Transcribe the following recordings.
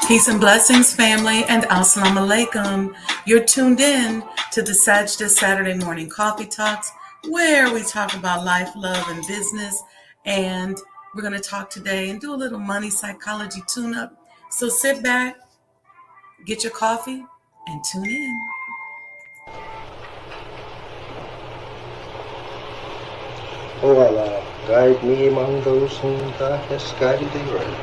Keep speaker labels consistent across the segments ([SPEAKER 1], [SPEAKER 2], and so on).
[SPEAKER 1] Peace and blessings, family, and assalamu alaikum. You're tuned in to the Sajda Saturday Morning Coffee Talks, where we talk about life, love, and business. And we're going to talk today and do a little money psychology tune-up. So sit back, get your coffee, and tune in.
[SPEAKER 2] O Allah, guide me among those whom Thou hast guided aright,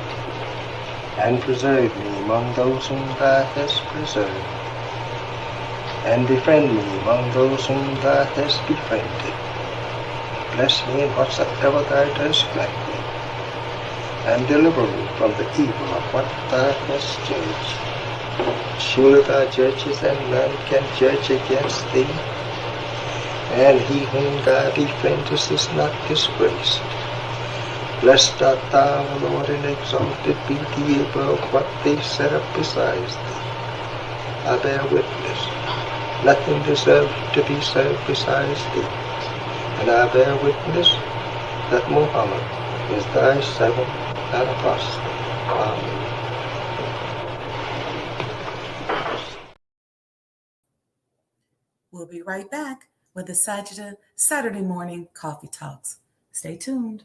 [SPEAKER 2] and preserve me among those whom Thou hast preserved, and befriend me among those whom Thou hast befriended. Bless me in whatsoever Thou dost grant me, and deliver me from the evil of what Thou hast judged. Surely Thou judges, and none can judge against Thee, and he whom Thou befriendest is not disgraced. Blessed art Thou, O Lord, and exalted be Thee above what they set up besides Thee. I bear witness, nothing deserves to be served besides Thee, and I bear witness that Muhammad is Thy servant and apostle. Amen.
[SPEAKER 1] We'll be right back with the Sajda Saturday Morning Coffee Talks. Stay tuned.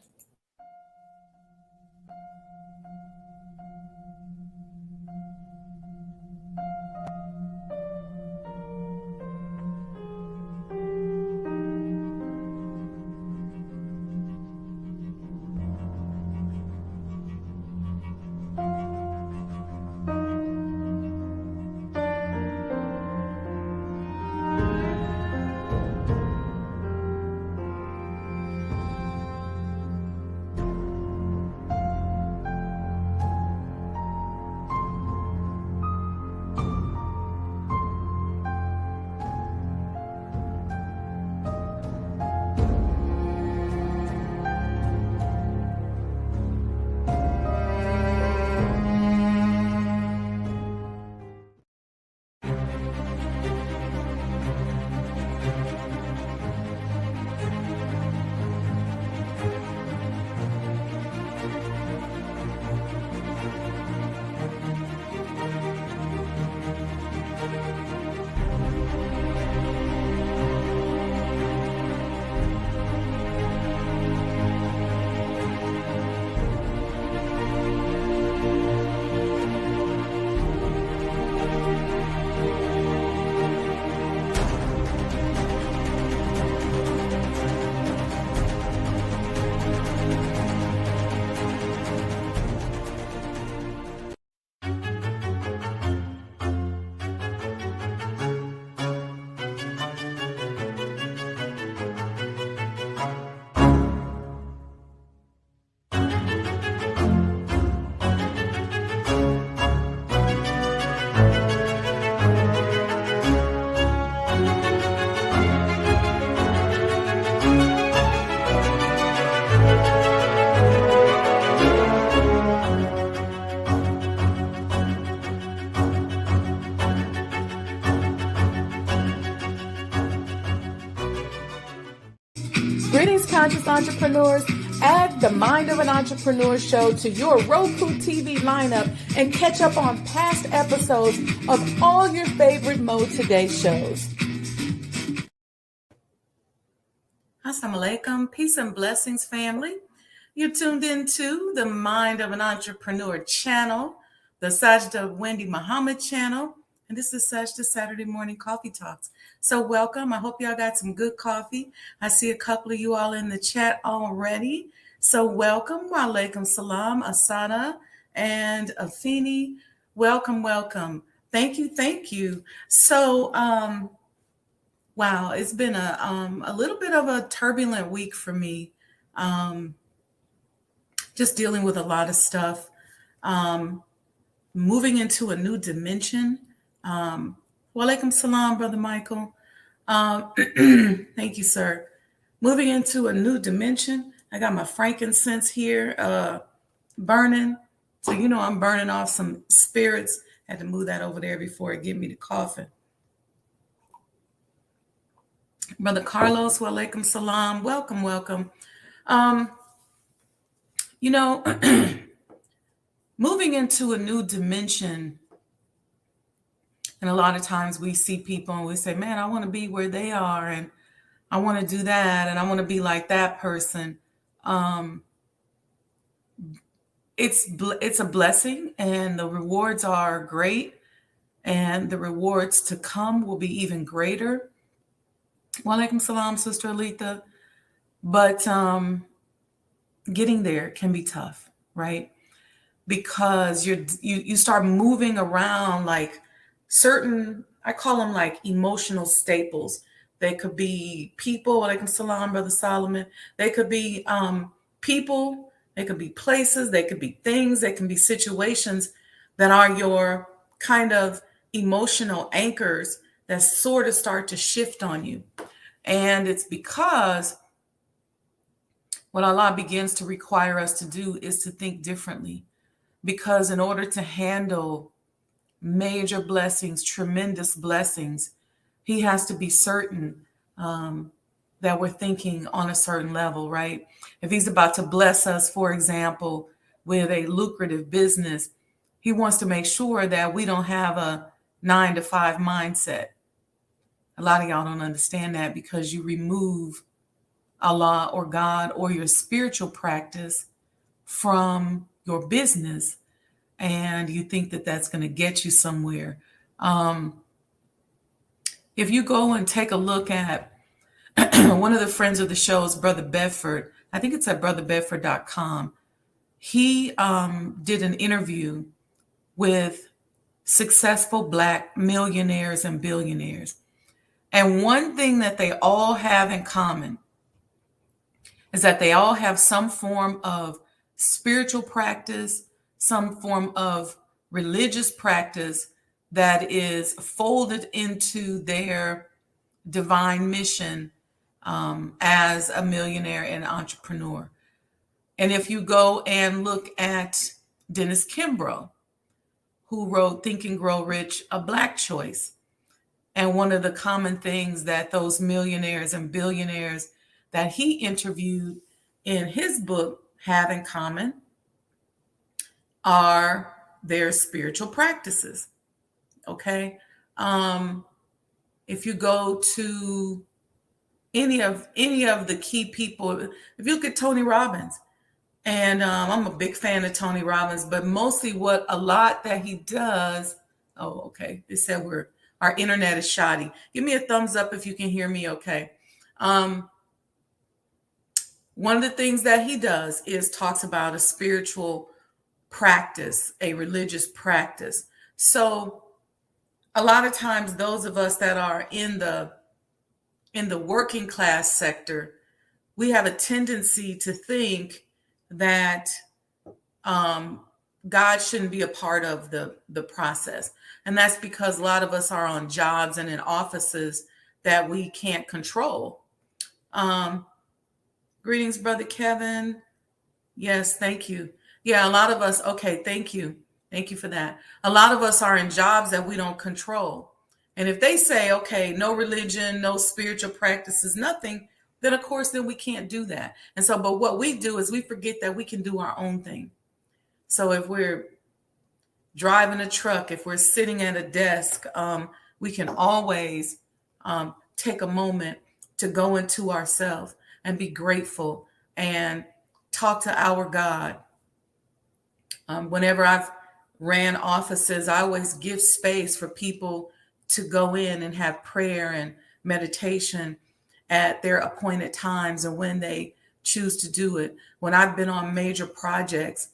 [SPEAKER 1] Greetings, conscious entrepreneurs. Add the Mind of an Entrepreneur show to your Roku TV lineup and catch up on past episodes of all your favorite Mo Today shows. Assalamu alaikum. Peace and blessings, family. You're tuned into the Mind of an Entrepreneur channel, the Sajda Wendy Muhammad channel, and this is Sajda Saturday Morning Coffee Talks. So welcome. I hope y'all got some good coffee. I see a couple of you all in the chat already. So welcome. Wa alaikum salam, Asana and Afini. Welcome, welcome. Thank you, thank you. So, wow, it's been a little bit of a turbulent week for me. Just dealing with a lot of stuff. Moving into a new dimension. Wa alaikum salam, Brother Michael. Thank you, sir. Moving into a new dimension. I got my frankincense here burning. So, you know, I'm burning off some spirits. Had to move that over there before it get me to coughing. Brother Carlos, wa alaikum salam. Welcome, welcome. You know, moving into a new dimension. And a lot of times we see people and we say, man, I want to be where they are, and I want to do that, and I want to be like that person. Um, it's a blessing, and the rewards are great, and the rewards to come will be even greater. Walaikum salam, Sister Alita. But getting there can be tough, right? Because you start moving around like certain, I call them like emotional staples. They could be people, alaikum salam, Brother Solomon. They could be people, they could be places, they could be things, they can be situations that are your kind of emotional anchors that sort of start to shift on you. And it's because what Allah begins to require us to do is to think differently. Because in order to handle major blessings, tremendous blessings, He has to be certain that we're thinking on a certain level, right? If He's about to bless us, for example, with a lucrative business, He wants to make sure that we don't have a 9 to 5 mindset. A lot of y'all don't understand that because you remove Allah or God or your spiritual practice from your business, and you think that that's going to get you somewhere. If you go and take a look at one of the friends of the show's Brother Bedford, I think it's at brotherbedford.com. He did an interview with successful Black millionaires and billionaires. And one thing that they all have in common is that they all have some form of spiritual practice, some form of religious practice that is folded into their divine mission as a millionaire and entrepreneur. And if you go and look at Dennis Kimbrough, who wrote Think and Grow Rich, A Black Choice, and one of the common things that those millionaires and billionaires that he interviewed in his book have in common are their spiritual practices. Okay. If you go to any of the key people, if you look at Tony Robbins, and I'm a big fan of Tony Robbins, but mostly what a lot that he does. Oh, okay. They said our internet is shoddy. Give me a thumbs up if you can hear me. Okay. One of the things that he does is talks about a spiritual practice, a religious practice. So a lot of times those of us that are in the working class sector, we have a tendency to think that God shouldn't be a part of the process. And that's because a lot of us are on jobs and in offices that we can't control. Greetings, Brother Kevin. Yes, thank you. Yeah, a lot of us, okay, thank you. Thank you for that. A lot of us are in jobs that we don't control. And if they say, okay, no religion, no spiritual practices, nothing, then of course, then we can't do that. And so, but what we do is we forget that we can do our own thing. So if we're driving a truck, if we're sitting at a desk, we can always take a moment to go into ourselves and be grateful and talk to our God. Whenever I've ran offices, I always give space for people to go in and have prayer and meditation at their appointed times and when they choose to do it. When I've been on major projects,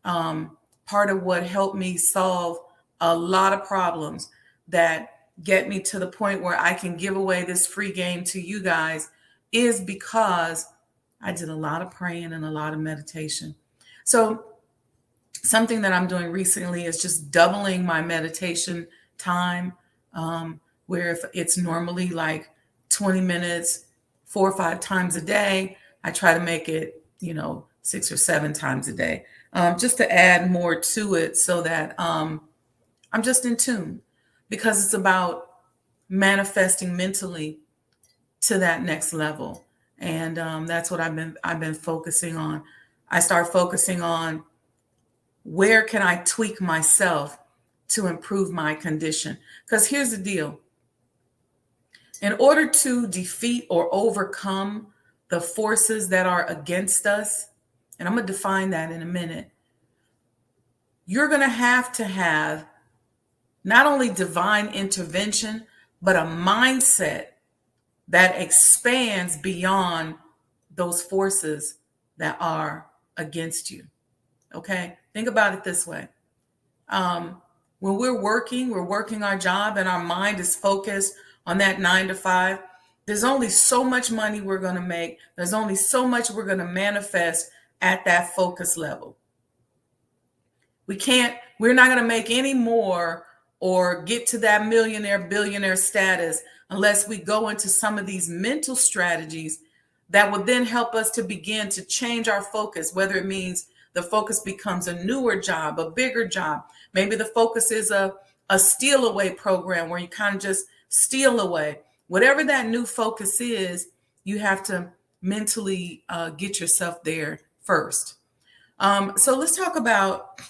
[SPEAKER 1] part of what helped me solve a lot of problems that get me to the point where I can give away this free game to you guys is because I did a lot of praying and a lot of meditation. So something that I'm doing recently is just doubling my meditation time, where if it's normally like 20 minutes, 4 or 5 times a day, I try to make it, 6 or 7 times a day, just to add more to it so that I'm just in tune, because it's about manifesting mentally to that next level. And that's what I've been focusing on. I start focusing on Where can I tweak myself to improve my condition? Because here's the deal. In order to defeat or overcome the forces that are against us, and I'm going to define that in a minute, you're going to have not only divine intervention, but a mindset that expands beyond those forces that are against you. Okay? Think about it this way. When we're working our job and our mind is focused on that 9 to 5. There's only so much money we're going to make. There's only so much we're going to manifest at that focus level. We're not going to make any more or get to that millionaire, billionaire status unless we go into some of these mental strategies that will then help us to begin to change our focus, whether it means the focus becomes a newer job, a bigger job. Maybe the focus is a steal away program where you kind of just steal away. Whatever that new focus is, you have to mentally get yourself there first. So let's talk about,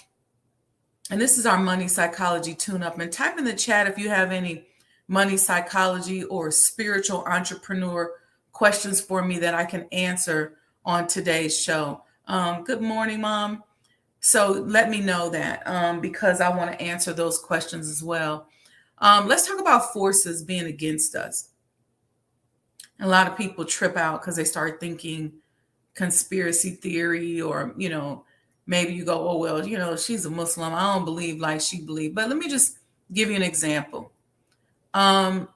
[SPEAKER 1] and this is our money psychology tune-up. And type in the chat if you have any money psychology or spiritual entrepreneur questions for me that I can answer on today's show. Good morning, Mom. So let me know that because I want to answer those questions as well. Let's talk about forces being against us. And a lot of people trip out because they start thinking conspiracy theory, or, maybe you go, oh, well, she's a Muslim. I don't believe like she believes. But let me just give you an example. Dr.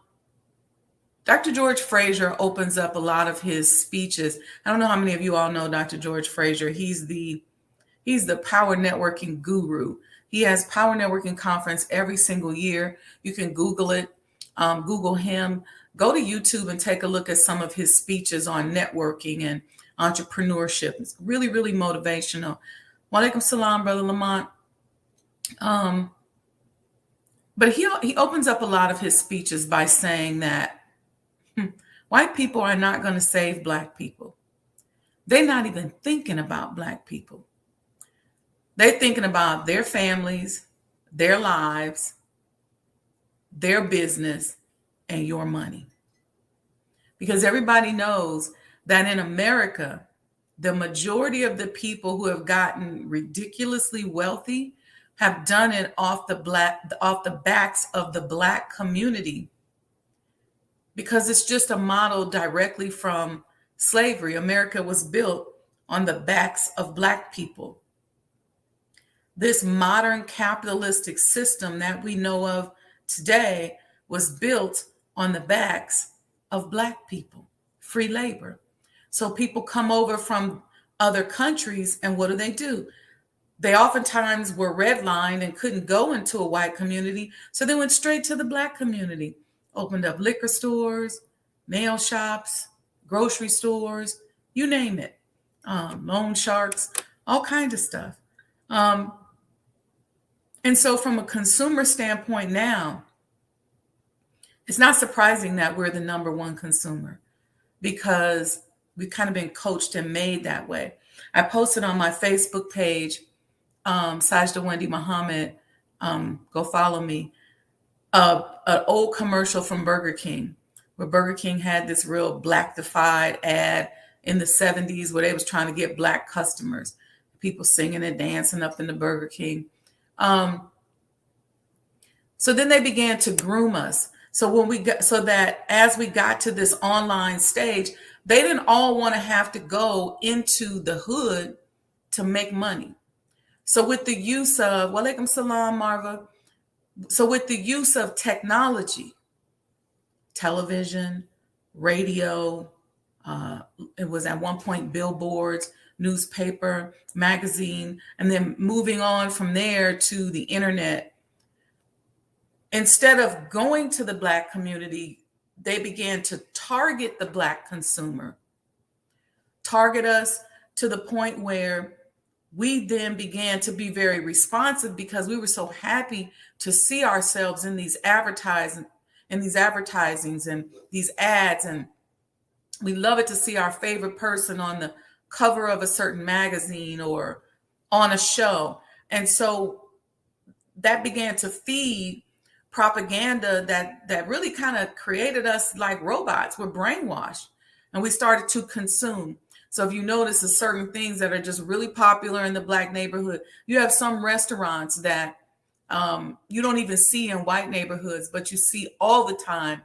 [SPEAKER 1] George Fraser opens up a lot of his speeches. I don't know how many of you all know Dr. George Fraser. He's the power networking guru. He has power networking conference every single year. You can Google it, Google him. Go to YouTube and take a look at some of his speeches on networking and entrepreneurship. It's really, really motivational. Walaikum salam, Brother Lamont. But he opens up a lot of his speeches by saying that white people are not going to save Black people. They're not even thinking about Black people. They're thinking about their families, their lives, their business, and your money. Because everybody knows that in America, the majority of the people who have gotten ridiculously wealthy have done it off the backs of the Black community, because it's just a model directly from slavery. America was built on the backs of Black people. This modern capitalistic system that we know of today was built on the backs of Black people, free labor. So people come over from other countries, and what do? They oftentimes were redlined and couldn't go into a white community, so they went straight to the Black community, opened up liquor stores, nail shops, grocery stores, you name it, loan sharks, all kinds of stuff. And so from a consumer standpoint now, it's not surprising that we're the number one consumer, because we've kind of been coached and made that way. I posted on my Facebook page, Sajda Wendy Muhammad, go follow me, an old commercial from Burger King, where Burger King had this real Black-defied ad in the 70s where they was trying to get Black customers, people singing and dancing up in the Burger King. So then they began to groom us. So that as we got to this online stage, they didn't all want to have to go into the hood to make money. So with the use of, walaikum salam, Marva. So with the use of technology, television, radio, it was at one point billboards, newspaper, magazine, and then moving on from there to the internet. Instead of going to the Black community, they began to target the Black consumer, target us to the point where we then began to be very responsive, because we were so happy to see ourselves in these advertisings and these ads. And we love it to see our favorite person on the cover of a certain magazine or on a show. And so that began to feed propaganda that really kind of created us like robots. We're brainwashed and we started to consume. So if you notice, there's certain things that are just really popular in the Black neighborhood. You have some restaurants that you don't even see in white neighborhoods, but you see all the time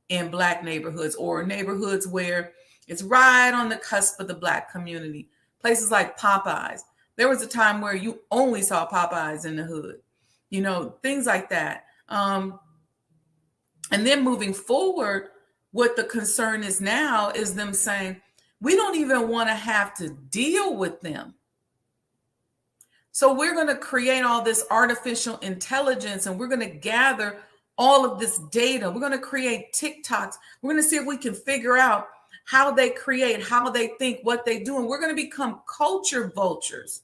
[SPEAKER 1] in Black neighborhoods, or neighborhoods where it's right on the cusp of the Black community. Places like Popeyes. There was a time where you only saw Popeyes in the hood, things like that. And then moving forward, what the concern is now is them saying, we don't even want to have to deal with them. So we're going to create all this artificial intelligence, and we're going to gather all of this data. We're going to create TikToks. We're going to see if we can figure out how they create, how they think, what they do. And we're going to become culture vultures.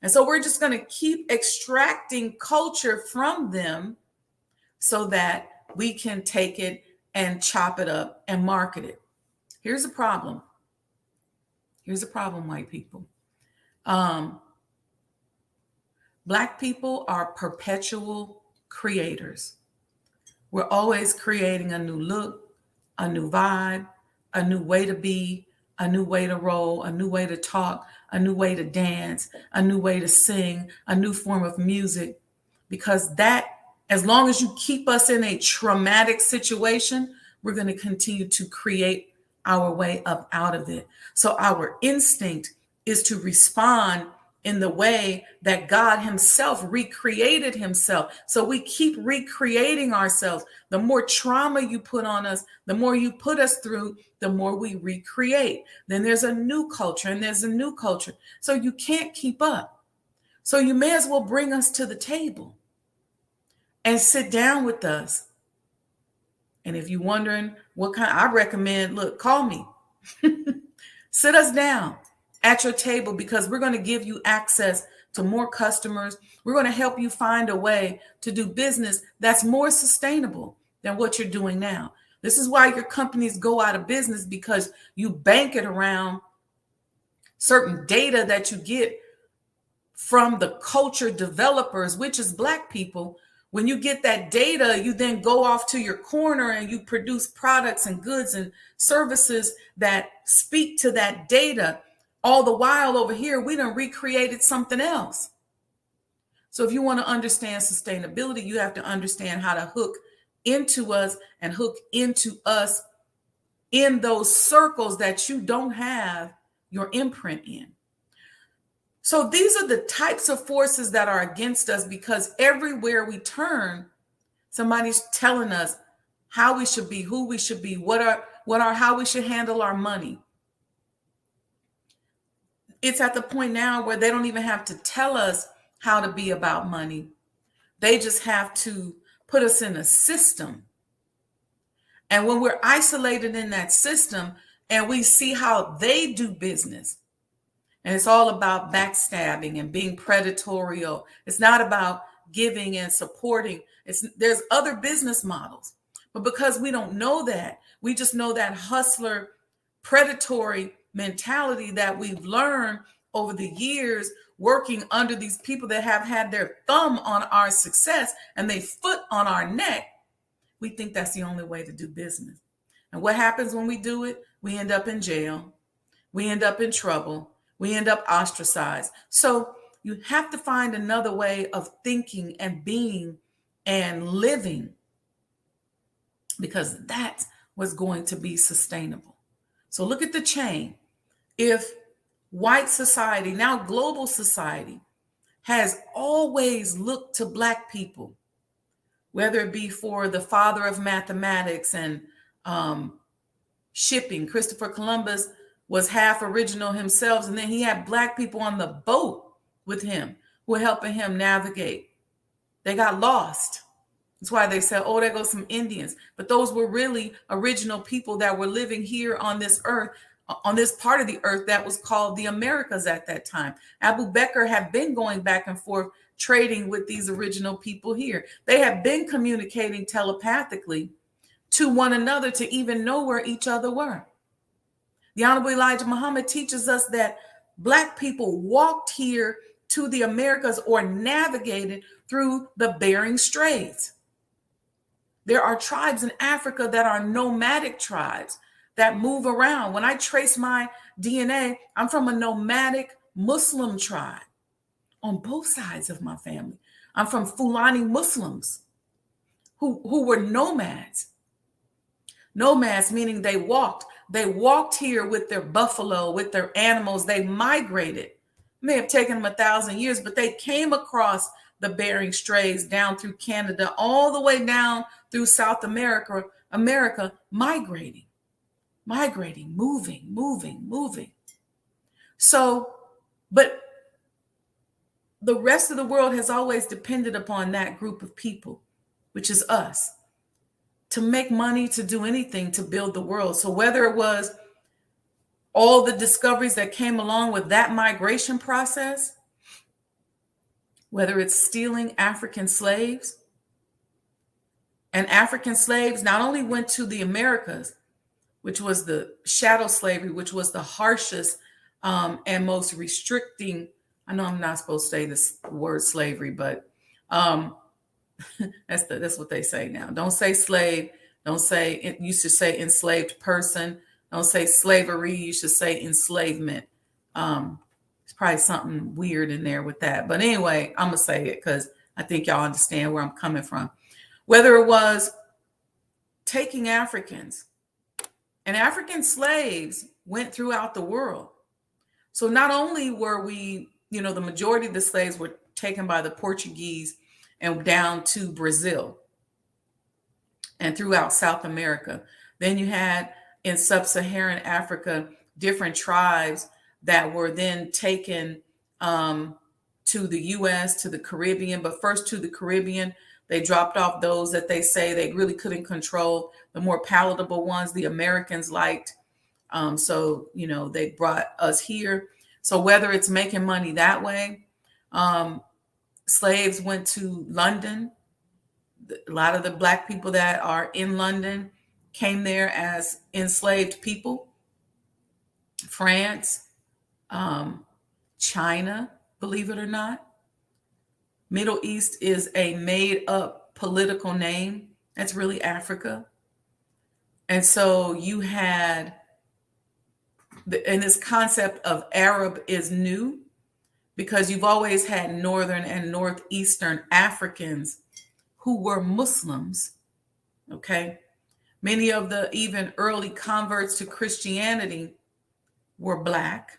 [SPEAKER 1] And so we're just going to keep extracting culture from them so that we can take it and chop it up and market it. Here's a problem. Here's a problem, white people. Black people are perpetual creators. We're always creating a new look, a new vibe, a new way to be, a new way to roll, a new way to talk, a new way to dance, a new way to sing, a new form of music. Because that, as long as you keep us in a traumatic situation, we're going to continue to create our way up out of it. So our instinct is to respond in the way that God himself recreated himself. So we keep recreating ourselves. The more trauma you put on us, the more you put us through, the more we recreate. Then there's a new culture and there's a new culture. So you can't keep up. So you may as well bring us to the table and sit down with us. And if you're wondering what kind, I recommend, look, call me. Sit us down at your table, because we're going to give you access to more customers. We're going to help you find a way to do business that's more sustainable than what you're doing now. This is why your companies go out of business, because you bank it around certain data that you get from the culture developers, which is Black people. When you get that data, you then go off to your corner and you produce products and goods and services that speak to that data. All the while over here, we done recreated something else. So if you want to understand sustainability, you have to understand how to hook into us and hook into us in those circles that you don't have your imprint in. So these are the types of forces that are against us, because everywhere we turn, somebody's telling us how we should be, who we should be, how we should handle our money. It's at the point now where they don't even have to tell us how to be about money. They just have to put us in a system. And when we're isolated in that system and we see how they do business, and it's all about backstabbing and being predatory. It's not about giving and supporting. There's other business models. But because we don't know that, we just know that hustler, predatory mentality that we've learned over the years, working under these people that have had their thumb on our success and their foot on our neck. We think that's the only way to do business. And what happens when we do it? We end up in jail. We end up in trouble. We end up ostracized. So you have to find another way of thinking and being and living, because that's what's going to be sustainable. So look at the chain. If white society, now global society, has always looked to Black people, whether it be for the father of mathematics and shipping. Christopher Columbus was half original himself, and then he had Black people on the boat with him who were helping him navigate. They got lost. That's why they said, oh, there goes some Indians. But those were really original people that were living here on this earth, on this part of the earth that was called the Americas at that time. Abu Bakr had been going back and forth trading with these original people here. They had been communicating telepathically to one another to even know where each other were. The Honorable Elijah Muhammad teaches us that Black people walked here to the Americas or navigated through the Bering Straits. There are tribes in Africa that are nomadic tribes that move around. When I trace my DNA, I'm from a nomadic Muslim tribe on both sides of my family. I'm from Fulani Muslims who were nomads. Nomads meaning they walked. They walked here with their buffalo, with their animals. They migrated. It may have taken them 1,000 years, but they came across the Bering Straits down through Canada, all the way down through South America, migrating, moving. So, but the rest of the world has always depended upon that group of people, which is us, to make money, to do anything, to build the world. So whether it was all the discoveries that came along with that migration process, whether it's stealing African slaves, and African slaves not only went to the Americas, which was the shadow slavery, which was the harshest and most restricting. I know I'm not supposed to say this word slavery, but that's what they say now. Don't say slave. Don't say, it used to say enslaved person. Don't say slavery. You should say enslavement. There's probably something weird in there with that. But anyway, I'm going to say it because I think y'all understand where I'm coming from. Whether it was taking Africans, and African slaves went throughout the world. So not only were we, the majority of the slaves were taken by the Portuguese and down to Brazil and throughout South America. Then you had in sub-Saharan Africa, different tribes that were then taken to the US, to the Caribbean, but first to the Caribbean. They dropped off those that they say they really couldn't control. The more palatable ones, the Americans liked. So they brought us here. So whether it's making money that way, slaves went to London. A lot of the Black people that are in London came there as enslaved people. France, China, believe it or not. Middle East is a made-up political name. That's really Africa. And so you had, and this concept of Arab is new because you've always had Northern and Northeastern Africans who were Muslims, okay? Many of the even early converts to Christianity were Black,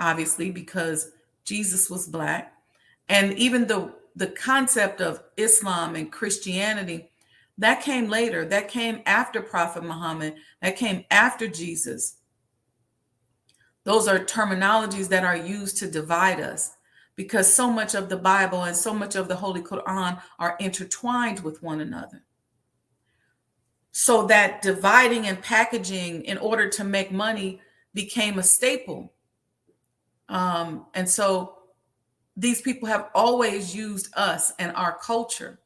[SPEAKER 1] obviously, because Jesus was Black. And even the concept of Islam and Christianity, that came later. That came after Prophet Muhammad. That came after Jesus. Those are terminologies that are used to divide us because so much of the Bible and so much of the Holy Quran are intertwined with one another. So that dividing and packaging in order to make money became a staple. And so these people have always used us and our culture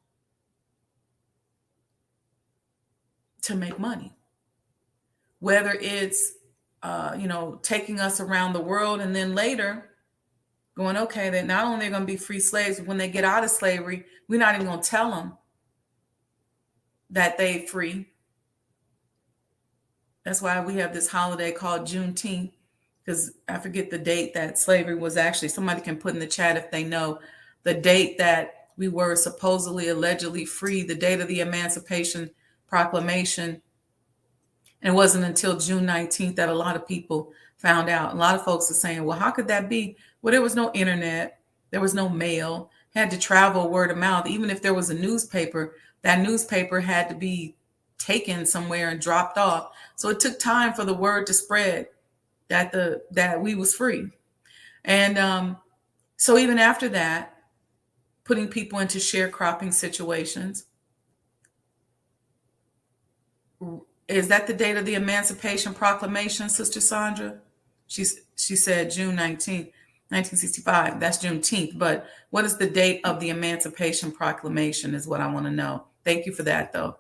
[SPEAKER 1] to make money, whether it's, taking us around the world and then later going, okay, that not only are going to be free slaves, when they get out of slavery, we're not even going to tell them that they free. That's why we have this holiday called Juneteenth, because I forget the date that slavery was actually, somebody can put in the chat if they know the date that we were supposedly, allegedly free, the date of the Emancipation Proclamation. And it wasn't until June 19th that a lot of people found out. A lot of folks are saying, well, how could that be? Well, there was no internet. There was no mail. Had to travel word of mouth. Even if there was a newspaper, that newspaper had to be taken somewhere and dropped off. So it took time for the word to spread that we was free. And so even after that, putting people into sharecropping situations. Is that the date of the Emancipation Proclamation, Sister Sandra? She said June 19th, 1965. That's Juneteenth. But what is the date of the Emancipation Proclamation is what I want to know. Thank you for that, though.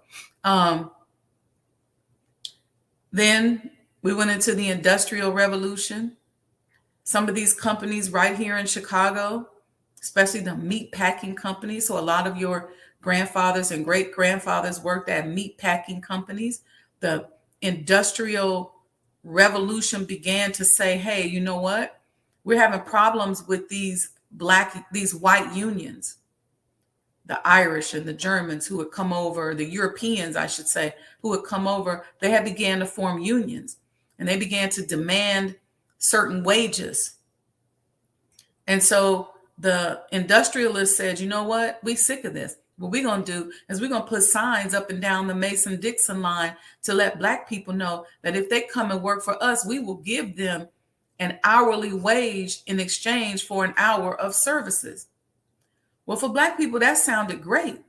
[SPEAKER 1] Then we went into the Industrial Revolution. Some of these companies right here in Chicago especially the meat packing companies. So a lot of your grandfathers and great grandfathers worked at meat packing companies. The industrial revolution began to say, hey, you know what? We're having problems with these white unions, the Irish and the Germans who had come over, the Europeans, I should say, who had come over. They had began to form unions, and they began to demand certain wages. And so the industrialists said, you know what? We sick of this. What we're going to do is we're going to put signs up and down the Mason-Dixon line to let Black people know that if they come and work for us, we will give them an hourly wage in exchange for an hour of services. Well, for Black people, that sounded great.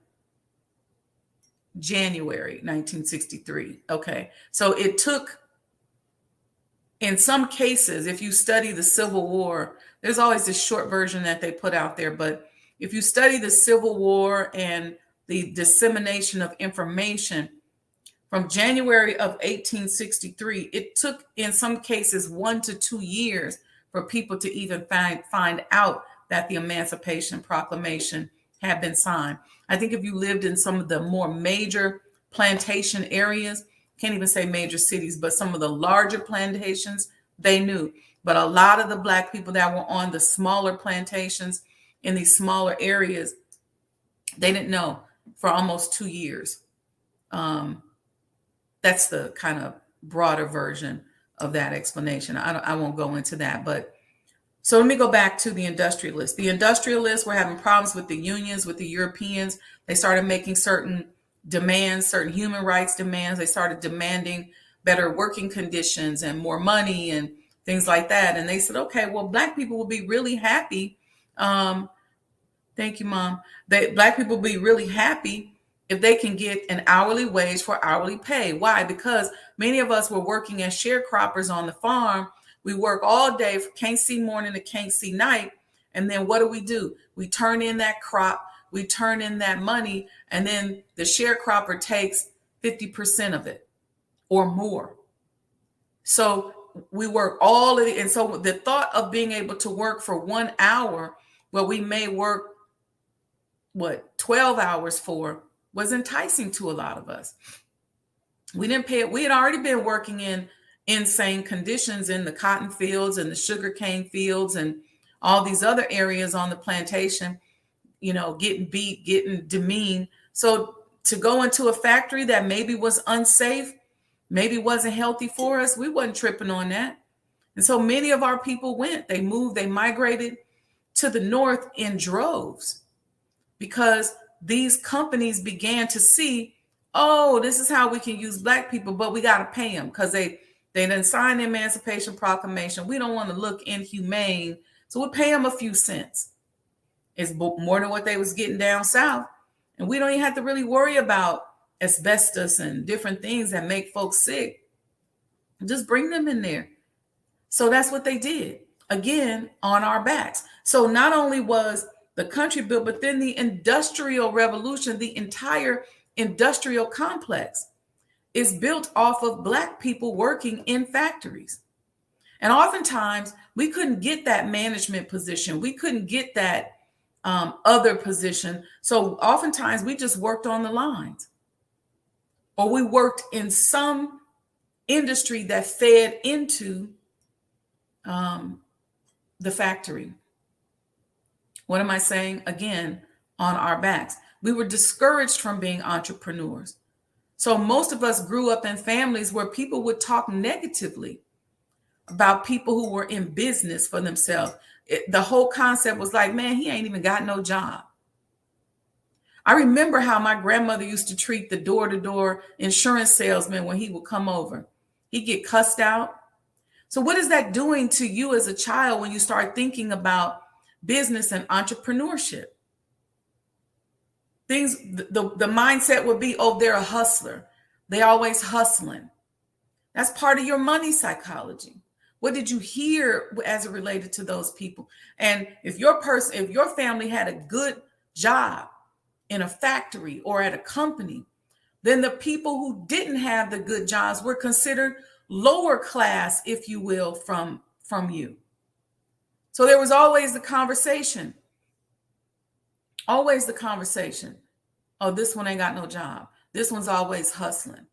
[SPEAKER 1] January 1963. Okay. So it took, in some cases, if you study the Civil War, there's always this short version that they put out there. But if you study the Civil War and the dissemination of information from January of 1863, it took, in some cases, 1 to 2 years for people to even find out that the Emancipation Proclamation had been signed. I think if you lived in some of the more major plantation areas, can't even say major cities, but some of the larger plantations, they knew. But a lot of the Black people that were on the smaller plantations in these smaller areas, they didn't know for almost 2 years. That's the kind of broader version of that explanation. I won't go into that, but so let me go back to the industrialists. The industrialists were having problems with the unions, with the Europeans. They started making certain demands, certain human rights demands. They started demanding better working conditions and more money and things like that. And they said, okay, well, Black people will be really happy. Thank you, Mom. Black people will be really happy if they can get an hourly wage for hourly pay. Why? Because many of us were working as sharecroppers on the farm. We work all day, can't see morning to can't see night. And then what do? We turn in that crop, we turn in that money, and then the sharecropper takes 50% of it or more. So we work all of it. And so the thought of being able to work for 1 hour, where we may work, 12 hours for, was enticing to a lot of us. We didn't pay it. We had already been working in insane conditions in the cotton fields and the sugarcane fields and all these other areas on the plantation, getting beat, getting demeaned. So to go into a factory that maybe was unsafe, maybe wasn't healthy for us, we wasn't tripping on that. And so many of our people they moved, they migrated to the north in droves because these companies began to see, oh, this is how we can use Black people, but we got to pay them because they didn't sign the Emancipation Proclamation. We don't want to look inhumane, so we'll pay them a few cents. It's more than what they was getting down south. And we don't even have to really worry about asbestos and different things that make folks sick. Just bring them in there. So that's what they did, again, on our backs. So not only was the country built, but then the Industrial Revolution, the entire industrial complex is built off of Black people working in factories. And oftentimes we couldn't get that management position. We couldn't get that other position. So oftentimes we just worked on the lines, or we worked in some industry that fed into the factory. What am I saying? Again, on our backs. We were discouraged from being entrepreneurs. So most of us grew up in families where people would talk negatively about people who were in business for themselves. The whole concept was like, man, he ain't even got no job. I remember how my grandmother used to treat the door-to-door insurance salesman when he would come over. He'd get cussed out. So what is that doing to you as a child when you start thinking about business and entrepreneurship? The mindset would be, oh, they're a hustler. They always hustling. That's part of your money psychology. What did you hear as it related to those people? And if your family had a good job in a factory or at a company, then the people who didn't have the good jobs were considered lower class, if you will, from you. So there was always the conversation. Always the conversation. Oh, this one ain't got no job. This one's always hustling.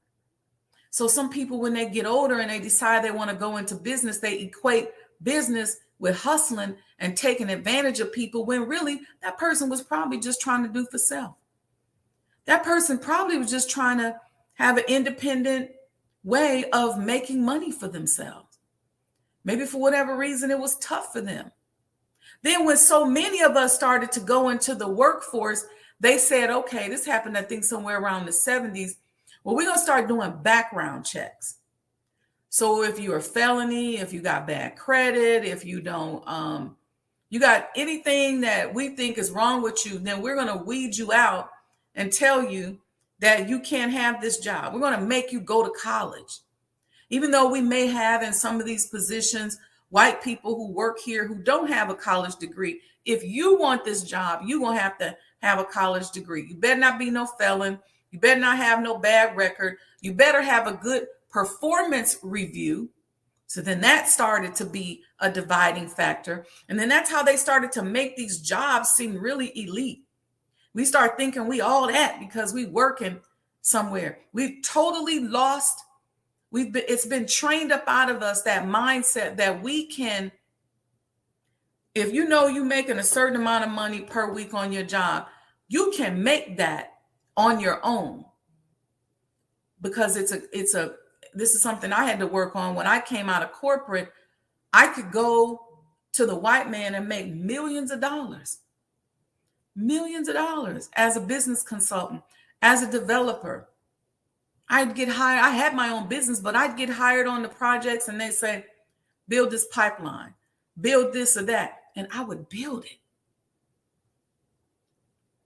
[SPEAKER 1] So some people, when they get older and they decide they want to go into business, they equate business with hustling and taking advantage of people, when really that person was probably just trying to do for self. That person probably was just trying to have an independent way of making money for themselves. Maybe for whatever reason, it was tough for them. Then when so many of us started to go into the workforce, they said, okay, this happened, I think, somewhere around the 70s. Well, we're going to start doing background checks. So if you're a felony, if you got bad credit, if you don't, you got anything that we think is wrong with you, then we're going to weed you out and tell you that you can't have this job. We're going to make you go to college. Even though we may have in some of these positions white people who work here who don't have a college degree, if you want this job, you're going to have a college degree. You better not be no felon. You better not have no bad record. You better have a good performance review. So then that started to be a dividing factor. And then that's how they started to make these jobs seem really elite. We start thinking we all that because we working somewhere. We've totally lost. It's been trained up out of us, that mindset that we can, if you know you're making a certain amount of money per week on your job, you can make that on your own. Because this is something I had to work on when I came out of corporate. I could go to the white man and make millions of dollars as a business consultant, as a developer. I'd get hired. I had my own business, but I'd get hired on the projects and they say, build this pipeline, build this or that. And I would build it.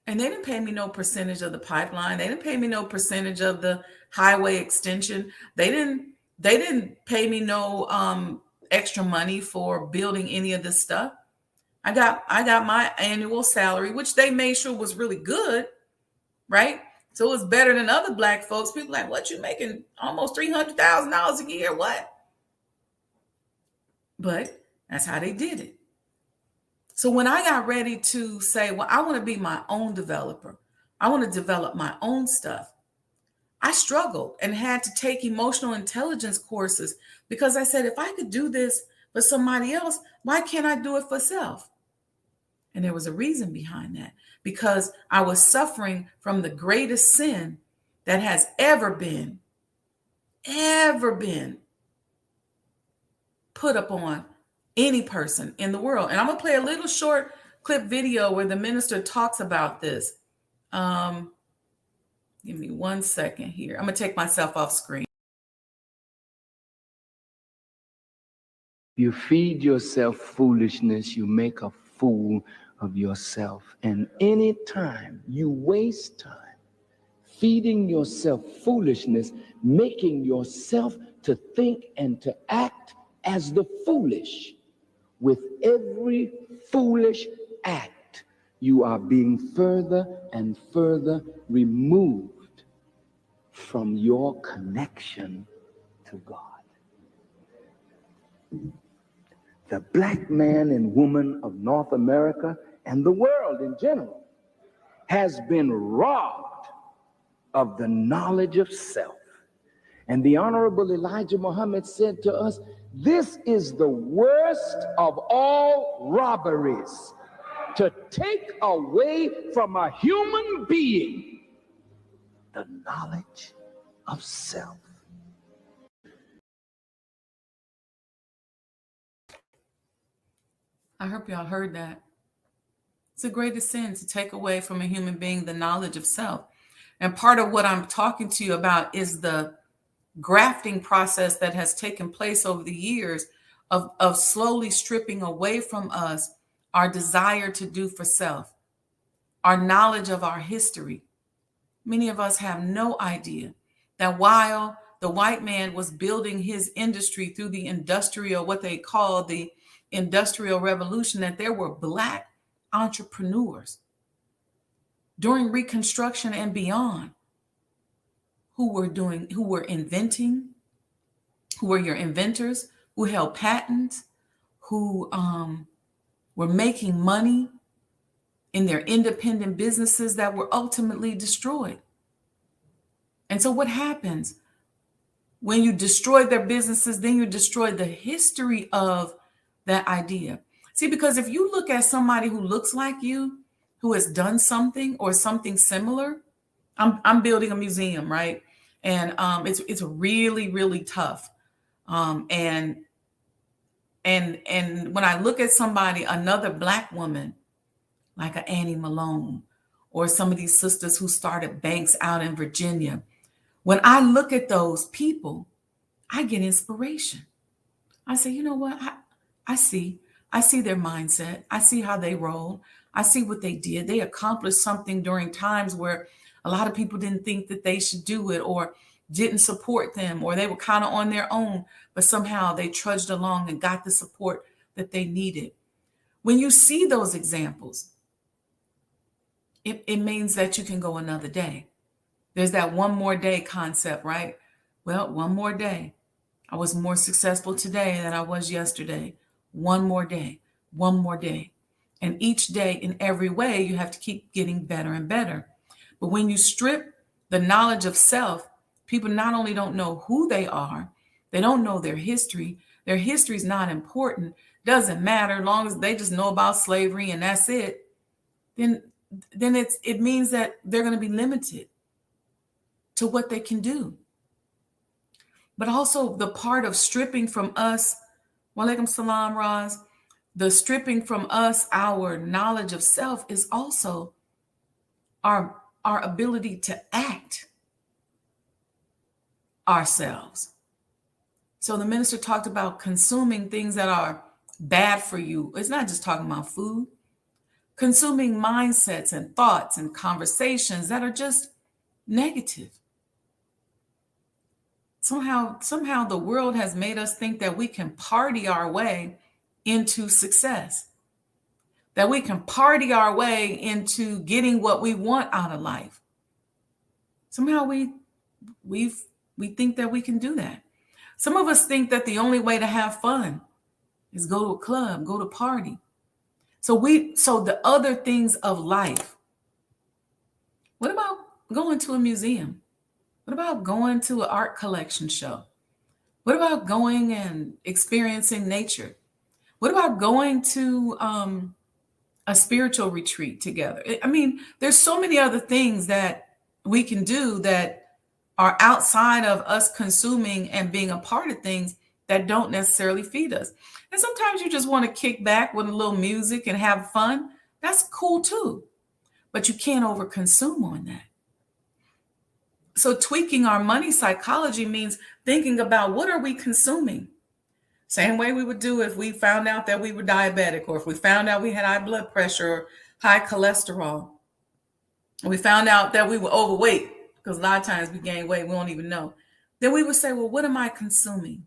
[SPEAKER 1] And they didn't pay me no percentage of the pipeline. They didn't pay me no percentage of the highway extension. They didn't pay me no extra money for building any of this stuff. I got my annual salary, which they made sure was really good, right? So it was better than other Black folks. People like, what, you making almost $300,000 a year? What? But that's how they did it. So when I got ready to say, well, I want to be my own developer, I want to develop my own stuff, I struggled and had to take emotional intelligence courses because I said, if I could do this for somebody else, why can't I do it for self? And there was a reason behind that, because I was suffering from the greatest sin that has ever been put upon any person in the world. And I'm going to play a little short clip video where the minister talks about this. Give me 1 second here. I'm going to take myself off screen.
[SPEAKER 3] You feed yourself foolishness, you make a fool of yourself. And any time you waste time feeding yourself foolishness, making yourself to think and to act as the foolish, with every foolish act, you are being further and further removed from your connection to God. The Black man and woman of North America and the world in general has been robbed of the knowledge of self. And the Honorable Elijah Muhammad said to us, this is the worst of all robberies, to take away from a human being the knowledge of self.
[SPEAKER 1] I hope y'all heard that. It's the greatest sin, to take away from a human being the knowledge of self. And part of what I'm talking to you about is the grafting process that has taken place over the years of slowly stripping away from us our desire to do for self, our knowledge of our history. Many of us have no idea that while the white man was building his industry through the industrial, what they call the Industrial Revolution, that there were Black entrepreneurs during Reconstruction and beyond who were inventing, who were your inventors, who held patents, who were making money in their independent businesses that were ultimately destroyed. And so what happens when you destroy their businesses? Then you destroy the history of that idea. See, because if you look at somebody who looks like you, who has done something or something similar, I'm building a museum, right? And it's really, really tough. And when I look at somebody, another Black woman, like a Annie Malone, or some of these sisters who started banks out in Virginia, when I look at those people, I get inspiration. I say, you know what? I see their mindset. I see how they roll. I see what they did. They accomplished something during times where a lot of people didn't think that they should do it, or didn't support them, or they were kind of on their own, but somehow they trudged along and got the support that they needed. When you see those examples, it means that you can go another day. There's that one more day concept, right? Well, one more day. I was more successful today than I was yesterday. One more day, one more day. And each day, in every way, you have to keep getting better and better. But when you strip the knowledge of self, people not only don't know who they are, they don't know their history. Their history is not important. Doesn't matter, as long as they just know about slavery and that's it. Then it means that they're going to be limited to what they can do. But also the part of stripping from us, walaikum salam, Raz, the stripping from us our knowledge of self is also our ability to act ourselves. So the minister talked about consuming things that are bad for you. It's not just talking about food. Consuming mindsets and thoughts and conversations that are just negative. Somehow the world has made us think that we can party our way into success, that we can party our way into getting what we want out of life. Somehow we think that we can do that. Some of us think that the only way to have fun is go to a club, go to party. So the other things of life. What about going to a museum? What about going to an art collection show? What about going and experiencing nature? What about going to a spiritual retreat together? I mean, there's so many other things that we can do that are outside of us consuming and being a part of things that don't necessarily feed us. And sometimes you just want to kick back with a little music and have fun. That's cool too. But you can't overconsume on that. So tweaking our money psychology means thinking about what are we consuming? Same way we would do if we found out that we were diabetic, or if we found out we had high blood pressure or high cholesterol. And we found out that we were overweight, because a lot of times we gain weight, we don't even know. Then we would say, well, what am I consuming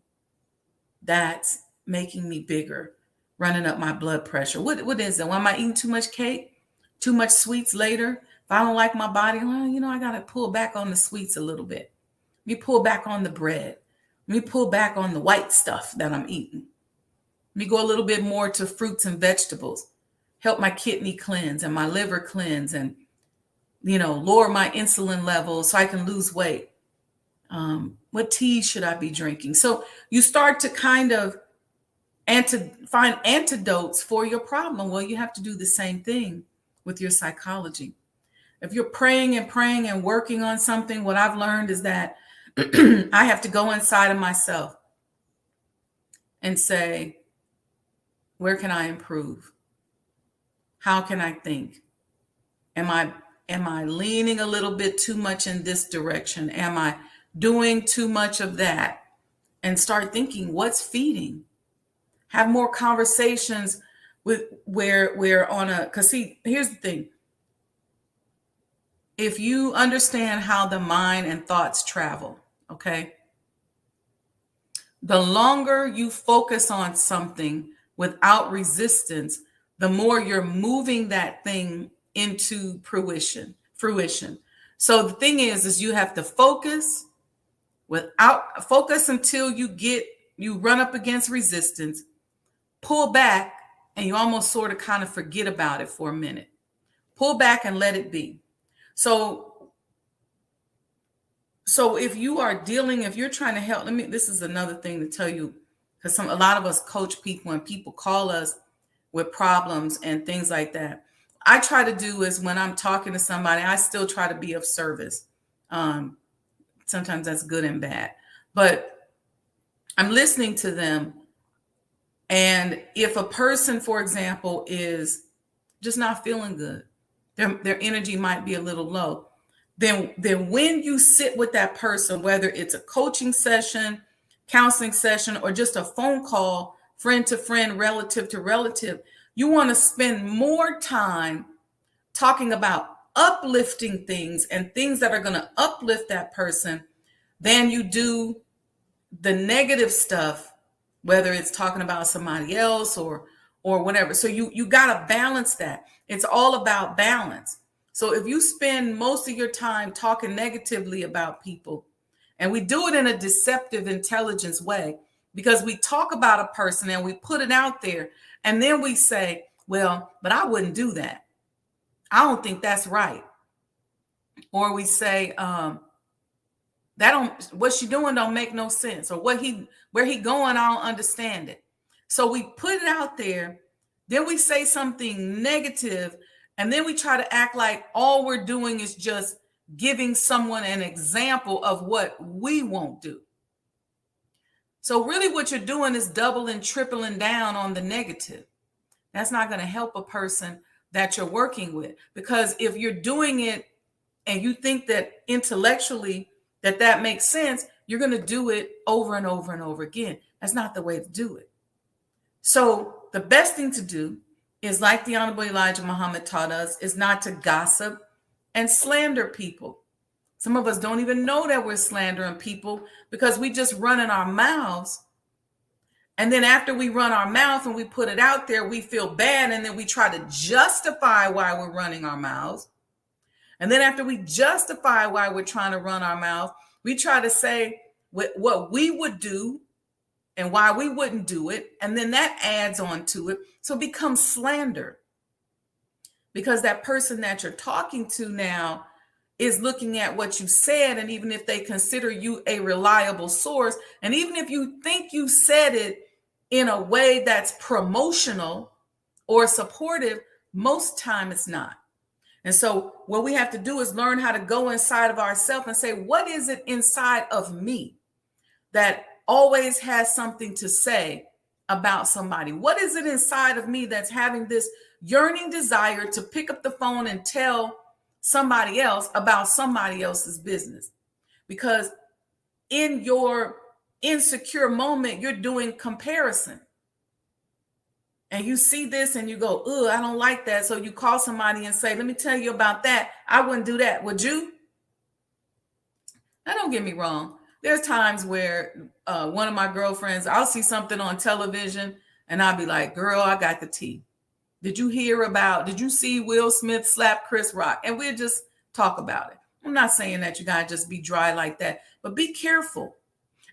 [SPEAKER 1] that's making me bigger, running up my blood pressure? What is it? Well, am I eating too much cake, too much sweets later? If I don't like my body, well, I got to pull back on the sweets a little bit. Let me pull back on the bread. Let me pull back on the white stuff that I'm eating. Let me go a little bit more to fruits and vegetables, help my kidney cleanse and my liver cleanse, and, lower my insulin levels so I can lose weight. What tea should I be drinking? So you start to kind of find antidotes for your problem. Well, you have to do the same thing with your psychology. If you're praying and working on something, what I've learned is that I have to go inside of myself and say, where can I improve? How can I think? Am I leaning a little bit too much in this direction? Am I doing too much of that? And start thinking, what's feeding? Have more conversations with because see, here's the thing. If you understand how the mind and thoughts travel, okay, the longer you focus on something without resistance, the more you're moving that thing into fruition. So the thing is you have to focus until you run up against resistance, pull back, and you almost sort of kind of forget about it for a minute. Pull back and let it be. So if you are dealing, if you're trying to help, this is another thing to tell you, because a lot of us coach people and people call us with problems and things like that. I try to do is when I'm talking to somebody, I still try to be of service. Sometimes that's good and bad, but I'm listening to them. And if a person, for example, is just not feeling good, their energy might be a little low, then when you sit with that person, whether it's a coaching session, counseling session, or just a phone call, friend to friend, relative to relative, you want to spend more time talking about uplifting things and things that are going to uplift that person than you do the negative stuff, whether it's talking about somebody else or whatever. So you got to balance that. It's all about balance. So if you spend most of your time talking negatively about people, and we do it in a deceptive intelligence way, because we talk about a person and we put it out there, and then we say, well, but I wouldn't do that. I don't think that's right. Or we say, what she doing don't make no sense, or where he going, I don't understand it. So we put it out there, then we say something negative, and then we try to act like all we're doing is just giving someone an example of what we won't do. So really what you're doing is doubling, tripling down on the negative. That's not going to help a person that you're working with, because if you're doing it and you think that intellectually that makes sense, you're going to do it over and over and over again. That's not the way to do it. So the best thing to do is, like the Honorable Elijah Muhammad taught us, is not to gossip and slander people. Some of us don't even know that we're slandering people because we just run in our mouths. And then after we run our mouth and we put it out there, we feel bad. And then we try to justify why we're running our mouths. And then after we justify why we're trying to run our mouth, we try to say what we would do and why we wouldn't do it. And then that adds on to it. So it becomes slander, because that person that you're talking to now is looking at what you said. And even if they consider you a reliable source, and even if you think you said it in a way that's promotional or supportive, most time it's not. And so what we have to do is learn how to go inside of ourselves and say, what is it inside of me that always has something to say about somebody? What is it inside of me that's having this yearning desire to pick up the phone and tell somebody else about somebody else's business? Because in your insecure moment, you're doing comparison. And you see this and you go, oh, I don't like that. So you call somebody and say, let me tell you about that. I wouldn't do that. Would you? Now, don't get me wrong. There's times where one of my girlfriends, I'll see something on television and I'll be like, girl, I got the tea. Did you see Will Smith slap Chris Rock? And we'll just talk about it. I'm not saying that you got to just be dry like that, but be careful,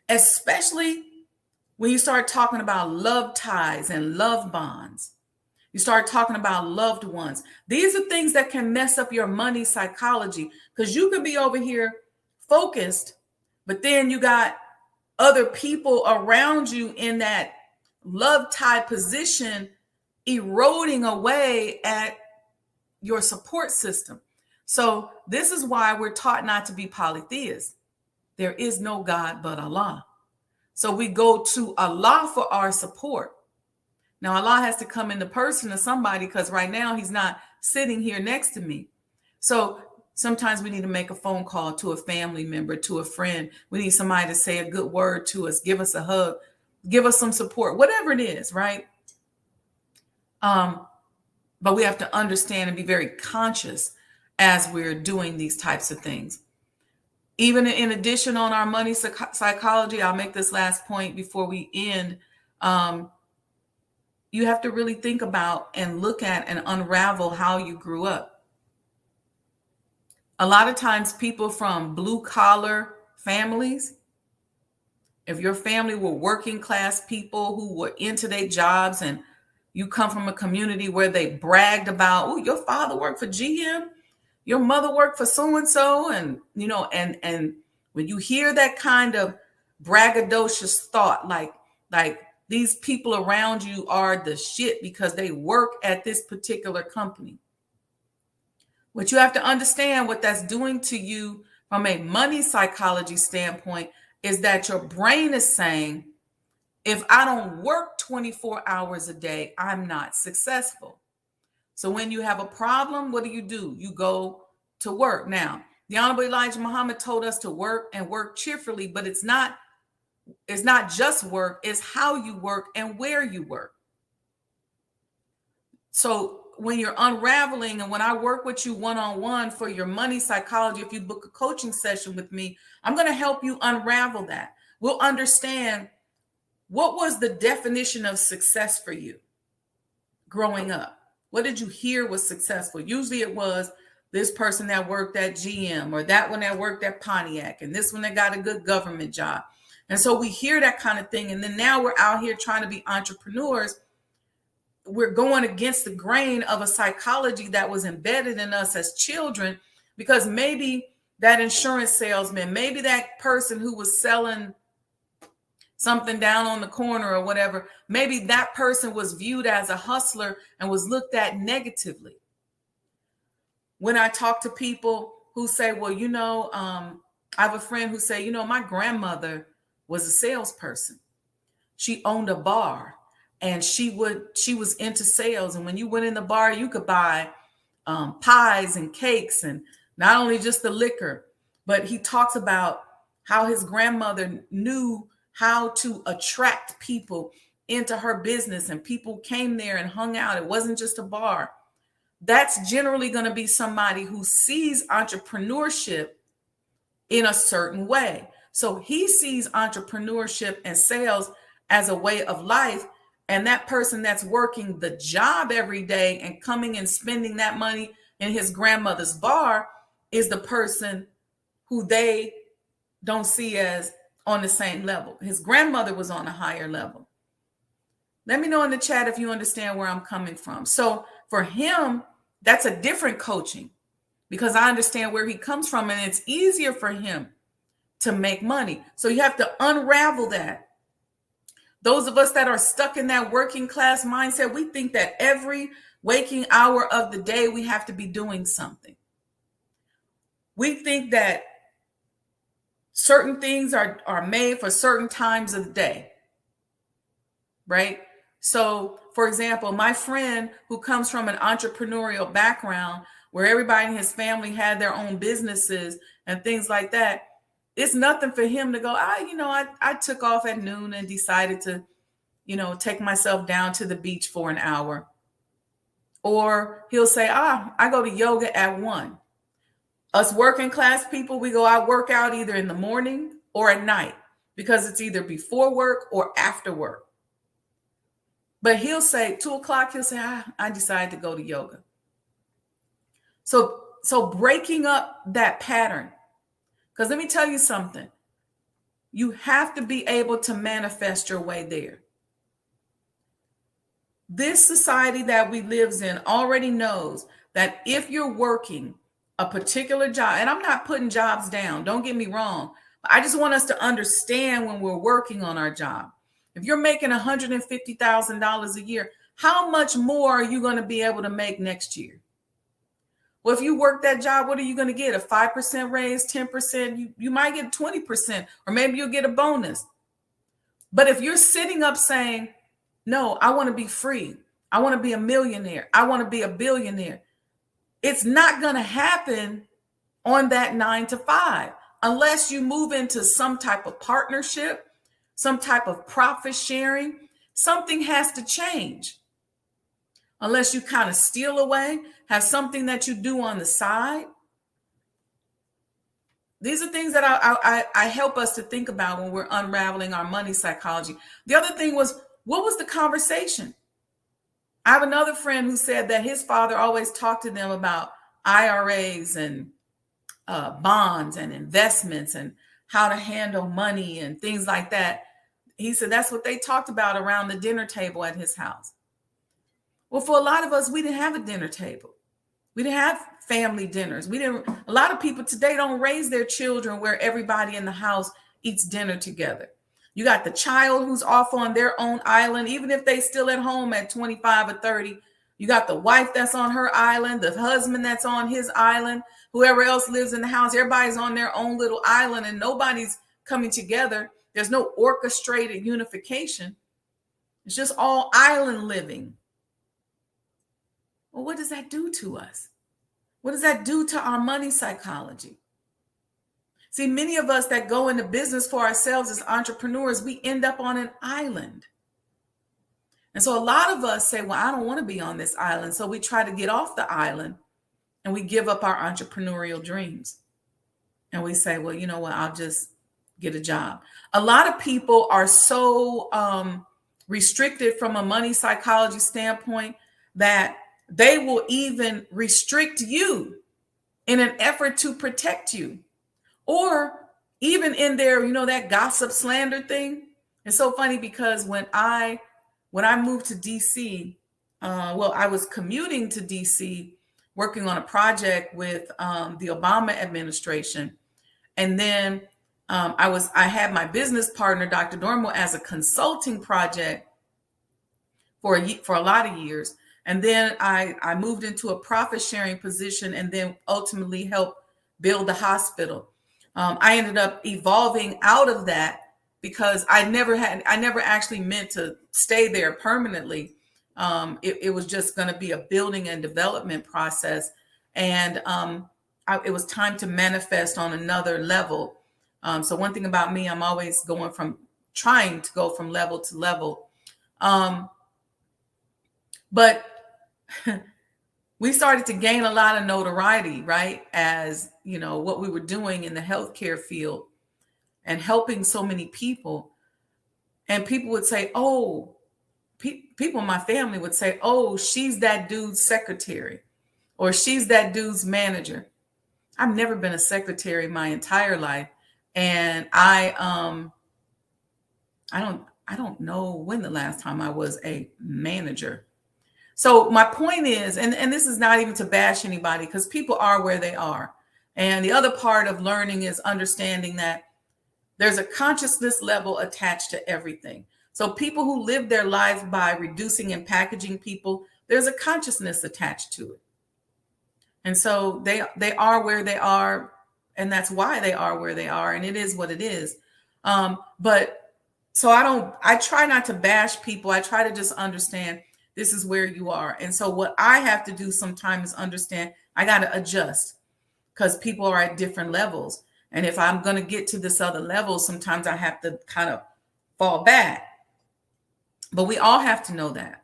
[SPEAKER 1] especially when you start talking about love ties and love bonds. You start talking about loved ones. These are things that can mess up your money psychology, because you could be over here focused, but then you got other people around you in that love tie position eroding away at your support system. So this is why we're taught not to be polytheists. There is no God but Allah. So we go to Allah for our support. Now, Allah has to come in the person of somebody, because right now he's not sitting here next to me. So sometimes we need to make a phone call to a family member, to a friend. We need somebody to say a good word to us, give us a hug, give us some support, whatever it is, right? But we have to understand and be very conscious as we're doing these types of things. Even in addition on our money psychology, I'll make this last point before we end. You have to really think about and look at and unravel how you grew up. A lot of times people from blue collar families, if your family were working class people who were into their jobs and you come from a community where they bragged about, oh, your father worked for GM, your mother worked for so-and-so. And, and when you hear that kind of braggadocious thought, like these people around you are the shit because they work at this particular company. What you have to understand, what that's doing to you from a money psychology standpoint, is that your brain is saying, if I don't work 24 hours a day, I'm not successful. So when you have a problem, what do? You go to work. Now, the Honorable Elijah Muhammad told us to work and work cheerfully, but it's not just work, it's how you work and where you work. So when you're unraveling, and when I work with you one-on-one for your money psychology, if you book a coaching session with me, I'm going to help you unravel that. We'll understand what was the definition of success for you growing up. What did you hear was successful? Usually it was this person that worked at GM, or that one that worked at Pontiac, and this one that got a good government job. And so we hear that kind of thing. And then now we're out here trying to be entrepreneurs. We're going against the grain of a psychology that was embedded in us as children, because maybe that insurance salesman, maybe that person who was selling something down on the corner or whatever, maybe that person was viewed as a hustler and was looked at negatively. When I talk to people who say, well, I have a friend who say, my grandmother was a salesperson. She owned a bar, and she was into sales. And when you went in the bar, you could buy pies and cakes, and not only just the liquor, but he talks about how his grandmother knew how to attract people into her business, and people came there and hung out. It wasn't just a bar. That's generally going to be somebody who sees entrepreneurship in a certain way. So he sees entrepreneurship and sales as a way of life. And that person that's working the job every day and coming and spending that money in his grandmother's bar is the person who they don't see as on the same level. His grandmother was on a higher level. Let me know in the chat if you understand where I'm coming from. So for him, that's a different coaching, because I understand where he comes from, and it's easier for him to make money. So you have to unravel that. Those of us that are stuck in that working class mindset, we think that every waking hour of the day, we have to be doing something. We think that certain things are made for certain times of the day, right? So, for example, my friend who comes from an entrepreneurial background where everybody in his family had their own businesses and things like that, it's nothing for him to go, I took off at noon and decided to, take myself down to the beach for an hour. Or he'll say, I go to yoga at 1. Us working class people, I work out either in the morning or at night, because it's either before work or after work. But he'll say 2:00, he'll say, I decided to go to yoga. So breaking up that pattern, because let me tell you something, you have to be able to manifest your way there. This society that we live in already knows that if you're working a particular job, and I'm not putting jobs down, don't get me wrong, I just want us to understand when we're working on our job. If you're making $150,000 a year, how much more are you going to be able to make next year? Well, if you work that job, what are you going to get? A 5% raise, 10%? You might get 20%, or maybe you'll get a bonus. But if you're sitting up saying, no, I want to be free, I want to be a millionaire, I want to be a billionaire, it's not going to happen on that 9 to 5 unless you move into some type of partnership, some type of profit sharing. Something has to change. Unless you kind of steal away, have something that you do on the side. These are things that I help us to think about when we're unraveling our money psychology. The other thing was, what was the conversation? I have another friend who said that his father always talked to them about IRAs and bonds and investments and how to handle money and things like that. He said that's what they talked about around the dinner table at his house. Well, for a lot of us, we didn't have a dinner table. We didn't have family dinners. A lot of people today don't raise their children where everybody in the house eats dinner together. You got the child who's off on their own island, even if they still at home at 25 or 30. You got the wife that's on her island, the husband that's on his island, whoever else lives in the house. Everybody's on their own little island and nobody's coming together. There's no orchestrated unification. It's just all island living. Well, what does that do to us? What does that do to our money psychology? See, many of us that go into business for ourselves as entrepreneurs, we end up on an island. And so a lot of us say, well, I don't want to be on this island. So we try to get off the island and we give up our entrepreneurial dreams. And we say, well, you know what, I'll just get a job. A lot of people are so restricted from a money psychology standpoint that they will even restrict you in an effort to protect you. Or even in their, that gossip slander thing. It's so funny because when I moved to DC, I was commuting to DC, working on a project with the Obama administration. And then I had my business partner, Dr. Dormo, as a consulting project for a lot of years. And then I moved into a profit sharing position and then ultimately helped build the hospital. I ended up evolving out of that because I never actually meant to stay there permanently. It was just going to be a building and development process. And it was time to manifest on another level. So one thing about me, I'm always trying to go from level to level. But we started to gain a lot of notoriety, right? As, what we were doing in the healthcare field and helping so many people. And people would say, people in my family would say, oh, she's that dude's secretary or she's that dude's manager. I've never been a secretary my entire life. And I don't know when the last time I was a manager. So my point is, and this is not even to bash anybody because people are where they are. And the other part of learning is understanding that there's a consciousness level attached to everything. So people who live their life by reducing and packaging people, there's a consciousness attached to it. And so they are where they are, and that's why they are where they are, and it is what it is. But so I try not to bash people. I try to just understand this is where you are. And so what I have to do sometimes is understand I got to adjust because people are at different levels. And if I'm going to get to this other level, sometimes I have to kind of fall back. But we all have to know that,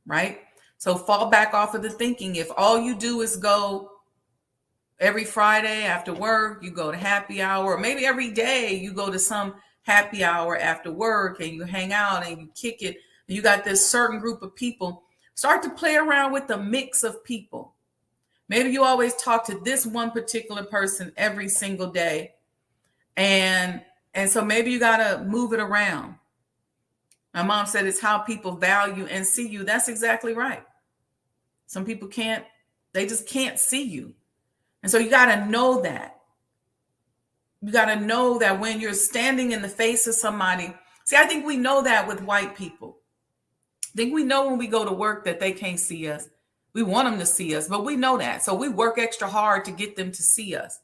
[SPEAKER 1] right? So fall back off of the thinking. If all you do is go every Friday after work, you go to happy hour, or maybe every day you go to some happy hour after work and you hang out and you kick it. You got this certain group of people. Start to play around with the mix of people. Maybe you always talk to this one particular person every single day. And so maybe you got to move it around. My mom said it's how people value and see you. That's exactly right. Some people they just can't see you. And so you got to know that. You got to know that when you're standing in the face of somebody. See, I think we know that with white people. I think we know when we go to work that they can't see us. We want them to see us, but we know that. So we work extra hard to get them to see us.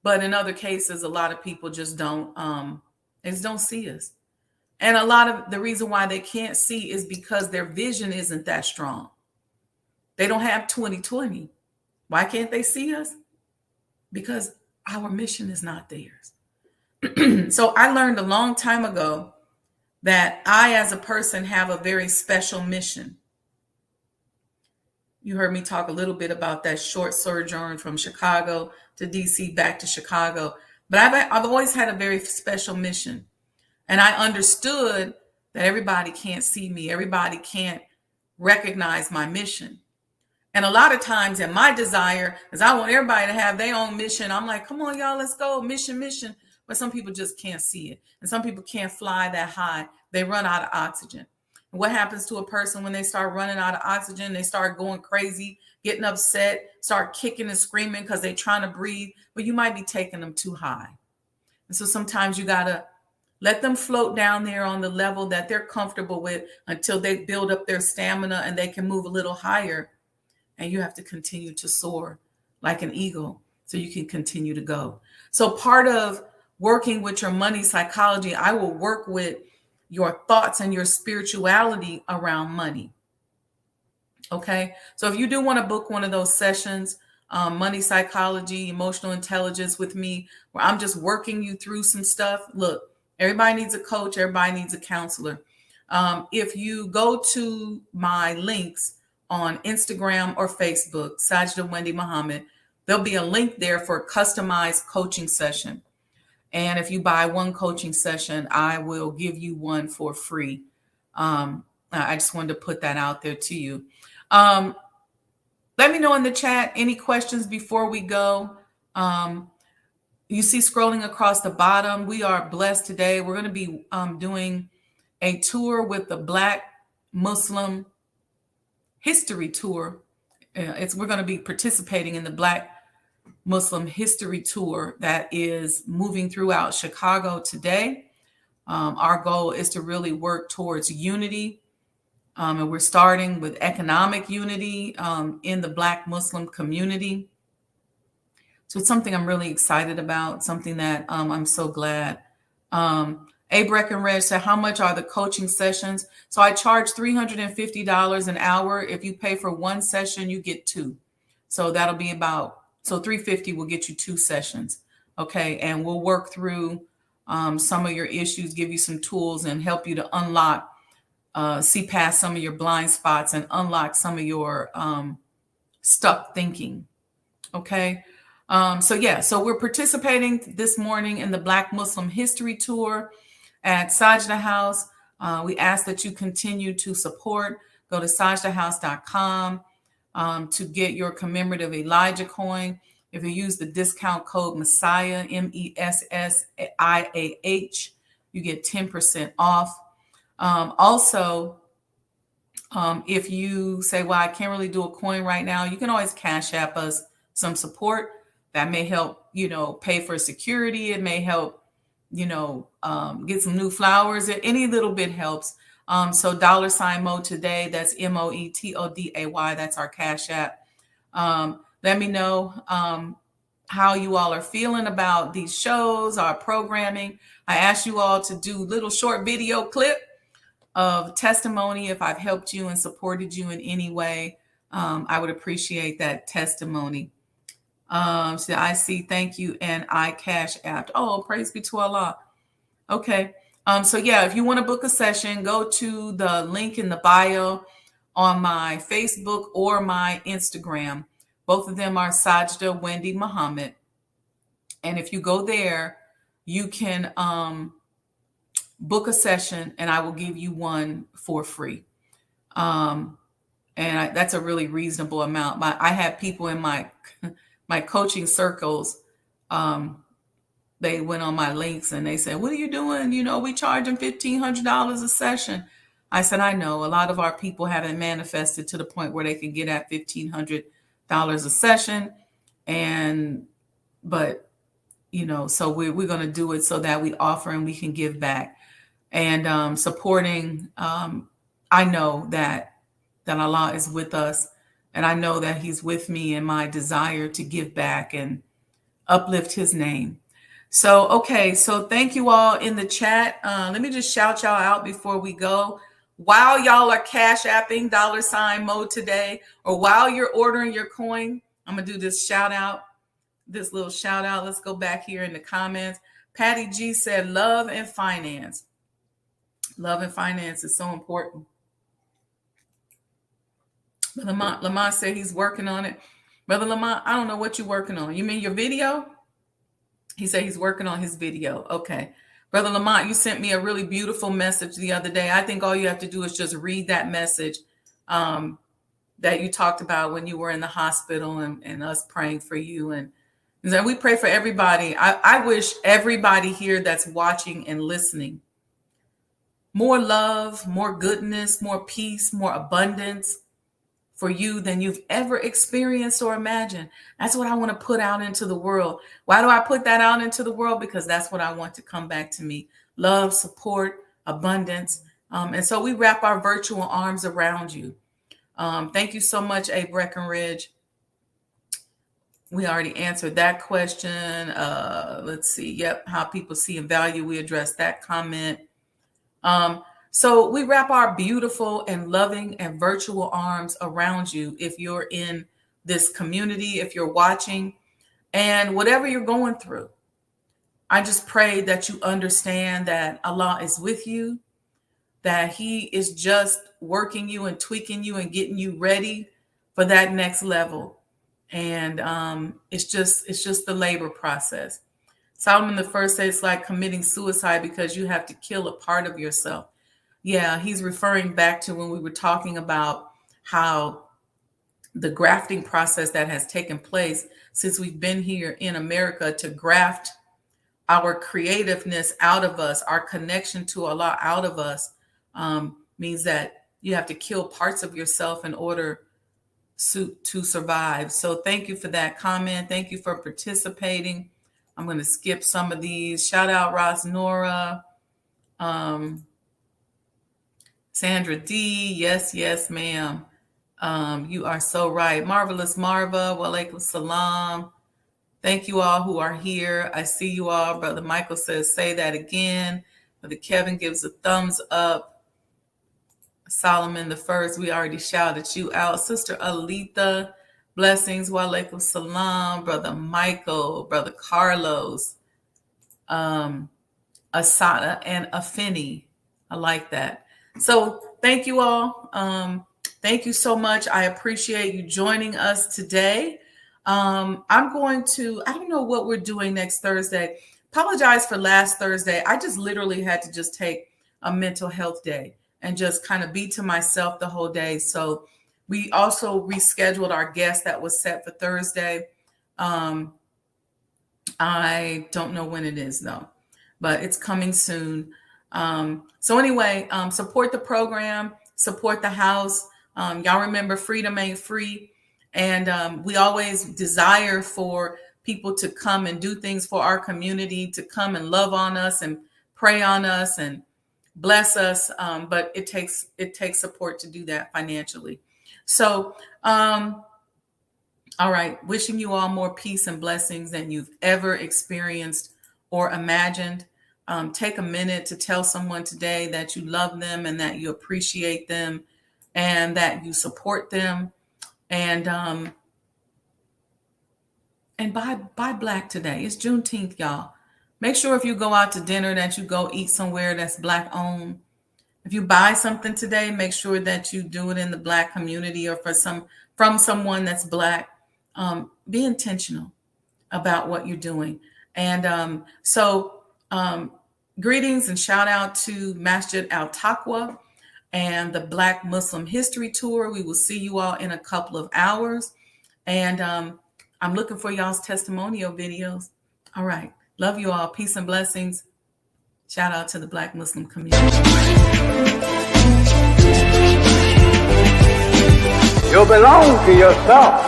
[SPEAKER 1] But in other cases, a lot of people just don't see us. And a lot of the reason why they can't see is because their vision isn't that strong. They don't have 20/20. Why can't they see us? Because our mission is not theirs. So I learned a long time ago that I, as a person, have a very special mission. You heard me talk a little bit about that short sojourn from Chicago to DC, back to Chicago. But I've always had a very special mission. And I understood that everybody can't see me. Everybody can't recognize my mission. And a lot of times, and my desire is I want everybody to have their own mission. I'm like, come on, y'all, let's go. Mission. But some people just can't see it. And some people can't fly that high. They run out of oxygen. What happens to a person when they start running out of oxygen? They start going crazy, getting upset, start kicking and screaming because they're trying to breathe, but you might be taking them too high. And so sometimes you got to let them float down there on the level that they're comfortable with until they build up their stamina and they can move a little higher. And you have to continue to soar like an eagle so you can continue to go. So part of working with your money psychology, I will work with your thoughts and your spirituality around money. Okay. So if you do want to book one of those sessions, money psychology, emotional intelligence with me, where I'm just working you through some stuff. Look, everybody needs a coach. Everybody needs a counselor. If you go to my links on Instagram or Facebook, Sajda Wendy Muhammad, there'll be a link there for a customized coaching session. And if you buy one coaching session, I will give you one for free. I just wanted to put that out there to you. Let me know in the chat any questions before we go. You see scrolling across the bottom, we are blessed today. We're going to be doing a tour with the Black Muslim History Tour. We're going to be participating in the Black Muslim History Tour that is moving throughout Chicago today. Our goal is to really work towards unity. And we're starting with economic unity in the Black Muslim community. So it's something I'm really excited about, something that I'm so glad. A Breckenridge said, how much are the coaching sessions? So I charge $350 an hour. If you pay for one session, you get two. So that'll be so $350 will get you two sessions. Okay. And we'll work through some of your issues, give you some tools and help you to unlock, see past some of your blind spots and unlock some of your stuck thinking. Okay. So we're participating this morning in the Black Muslim History Tour at Sajda House. We ask that you continue to support. Go to sajdahouse.com to get your commemorative Elijah coin. If you use the discount code Messiah, MESSIAH, you get 10% off. If you say, well, I can't really do a coin right now, you can always Cash App us some support. That may help, pay for security. It may help, get some new flowers. Any little bit helps. So $Mo today, that's MOETODAY. That's our Cash App. Let me know how you all are feeling about these shows, our programming. I asked you all to do little short video clip of testimony. If I've helped you and supported you in any way, I would appreciate that testimony. So I see, thank you, and I Cash App. Oh, praise be to Allah. Okay. If you want to book a session, go to the link in the bio on my Facebook or my Instagram. Both of them are Sajda Wendy Muhammad. And if you go there, you can book a session and I will give you one for free. That's a really reasonable amount. I have people in my coaching circles. They went on my links and they said, what are you doing? We charge them $1,500 a session. I said, I know a lot of our people haven't manifested to the point where they can get at $1,500 a session. So we're going to do it so that we offer and we can give back. And supporting, I know that Allah is with us, and I know that He's with me in my desire to give back and uplift His name. So thank you all in the chat. Let me just shout y'all out before we go. While y'all are Cash Apping $Mo today, or while you're ordering your coin, I'm going to do this little shout out. Let's go back here in the comments. Patty G said, love and finance. Love and finance is so important. Brother Lamont said he's working on it. Brother Lamont, I don't know what you're working on. You mean your video? He said he's working on his video. Okay. Brother Lamont, you sent me a really beautiful message the other day. I think all you have to do is just read that message that you talked about when you were in the hospital and us praying for you. And we pray for everybody. I wish everybody here that's watching and listening more love, more goodness, more peace, more abundance for you than you've ever experienced or imagined. That's what I want to put out into the world. Why do I put that out into the world? Because that's what I want to come back to me. Love, support, abundance. And so we wrap our virtual arms around you. Thank you so much, A. Breckenridge. We already answered that question. Let's see. Yep. How people see and value. We addressed that comment. So we wrap our beautiful and loving and virtual arms around you if you're in this community, if you're watching, and whatever you're going through. I just pray that you understand that Allah is with you, that He is just working you and tweaking you and getting you ready for that next level. And it's just the labor process. Solomon I said it's like committing suicide because you have to kill a part of yourself. Yeah, he's referring back to when we were talking about how the grafting process that has taken place since we've been here in America to graft our creativeness out of us, our connection to Allah out of us, means that you have to kill parts of yourself in order to survive. So thank you for that comment. Thank you for participating. I'm going to skip some of these. Shout out Ross Nora. Sandra D. Yes, ma'am. You are so right. Marvelous Marva. Wa alaikum salam. Thank you all who are here. I see you all. Brother Michael says, say that again. Brother Kevin gives a thumbs up. Solomon I, we already shouted you out. Sister Alita, blessings. Wa alaikum salam. Brother Michael, Brother Carlos, Asada and Afeni. I like that. So thank you all. Thank you so much. I appreciate you joining us today. I'm going to, I don't know what we're doing next Thursday. Apologize for last Thursday. I just literally had to just take a mental health day and just kind of be to myself the whole day. So we also rescheduled our guest that was set for Thursday. I don't know when it is though, but it's coming soon. So anyway, support the program, support the house. Y'all remember freedom ain't free. And we always desire for people to come and do things for our community, to come and love on us and pray on us and bless us. But it takes support to do that financially. So, all right. Wishing you all more peace and blessings than you've ever experienced or imagined. Take a minute to tell someone today that you love them and that you appreciate them and that you support them. And buy black today. It's Juneteenth, y'all. Make sure if you go out to dinner that you go eat somewhere that's black owned. If you buy something today, make sure that you do it in the black community or from someone that's black. Be intentional about what you're doing. And greetings and shout out to Masjid Al Taqwa and the Black Muslim History Tour. We will see you all in a couple of hours. And I'm looking for y'all's testimonial videos. All right. Love you all. Peace and blessings. Shout out to the Black Muslim community.
[SPEAKER 4] You belong to yourself.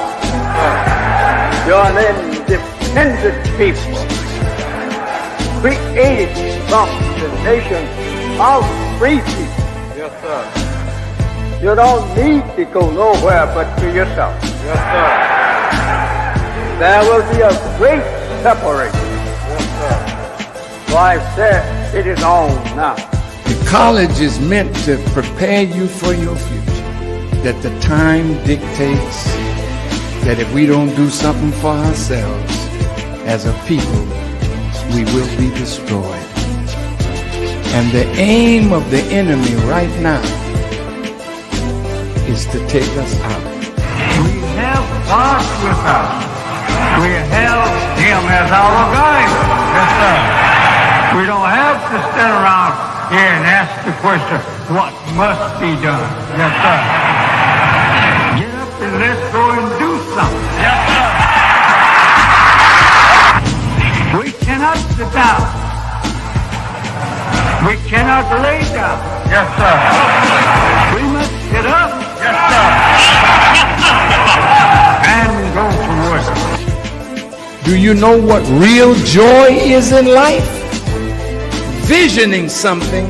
[SPEAKER 4] You're an independent people, created from the nation of free people. Yes, sir. You don't need to go nowhere but to yourself. Yes, sir. There will be a great separation. Yes, sir. So I said, it is on now.
[SPEAKER 3] The college is meant to prepare you for your future. That the time dictates that if we don't do something for ourselves as a people, we will be destroyed. And the aim of the enemy right now is to take us out.
[SPEAKER 4] We have God with us. We have Him as our guide. Yes, sir. We don't have to stand around here and ask the question, what must be done? Yes, sir. Get up and let's go and do something. Yes, sir. We cannot sit down. We cannot lay down. Yes, sir. We must get up. Yes, sir. And go to work.
[SPEAKER 3] Do you know what real joy is in life? Visioning something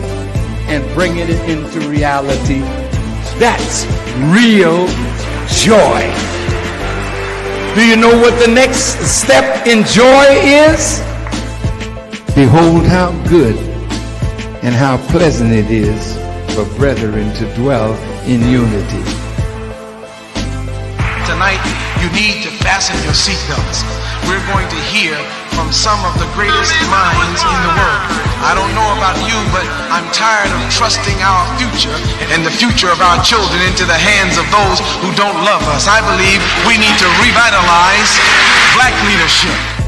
[SPEAKER 3] and bringing it into reality. That's real joy. Do you know what the next step in joy is? Behold how good and how pleasant it is for brethren to dwell in unity.
[SPEAKER 5] Tonight, you need to fasten your seatbelts. We're going to hear from some of the greatest minds in the world. I don't know about you, but I'm tired of trusting our future and the future of our children into the hands of those who don't love us. I believe we need to revitalize black leadership.